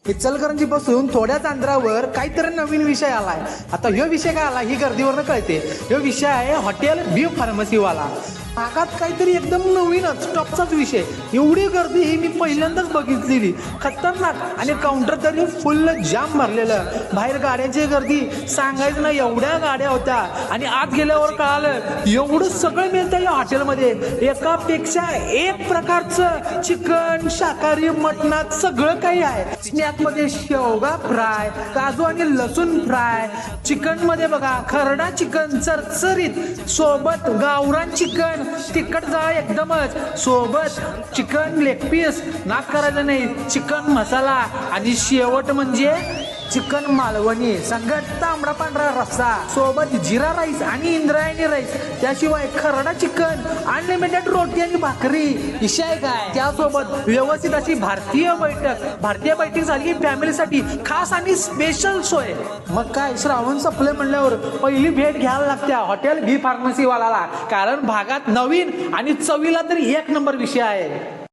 इचलकरंजी पासून थोड्याच अंतरावर काहीतरी नवीन विषय आलाय. आता ह्यो विषय काय आला ही गर्दीवरनं कळते. ह्यो विषय आहे हॉटेल बी फार्मसीवाला. भागात काहीतरी एकदम नवीनच टॉपचाच विषय. एवढी गर्दी ही मी पहिल्यांदाच बघितलेली. खतरनाक. आणि काउंटर तरी फुल जाम भरलेलं. बाहेर गाड्यांची गर्दी सांगायचं ना, एवढ्या गाड्या होत्या. आणि आत गेल्यावर कळालं एवढं सगळं मिळतं या हॉटेलमध्ये. एकापेक्षा एक प्रकारचं चिकन, शाकाहारी, मटणात सगळं काही आहे. स्नॅकमध्ये शेवगा फ्राय, काजू आणि लसूण फ्राय. चिकन मध्ये बघा खरडा चिकन चरचरीत, सोबत गावरान चिकन तिखट जा एकदमच, सोबत चिकन लेग पीस, नाक करायचं नाही, चिकन मसाला आणि शेवट म्हणजे चिकन मालवणी, संगट तांबडा पांढरा रस्सा, सोबत जिरा राईस आणि इंद्रायणी राईस. त्याशिवाय खरडा चिकन, अनलिमिटेड रोटी आणि भाकरी. विषय काय त्यासोबत व्यवस्थित अशी भारतीय बैठक झाली फॅमिलीसाठी खास आणि स्पेशल सोय. मग काय श्रावण संपले म्हणल्यावर पहिली भेट घ्यायला लागते हॉटेल बी फार्मसी वाला. कारण भागात नवीन आणि चवीला तरी एक नंबर विषय आहे.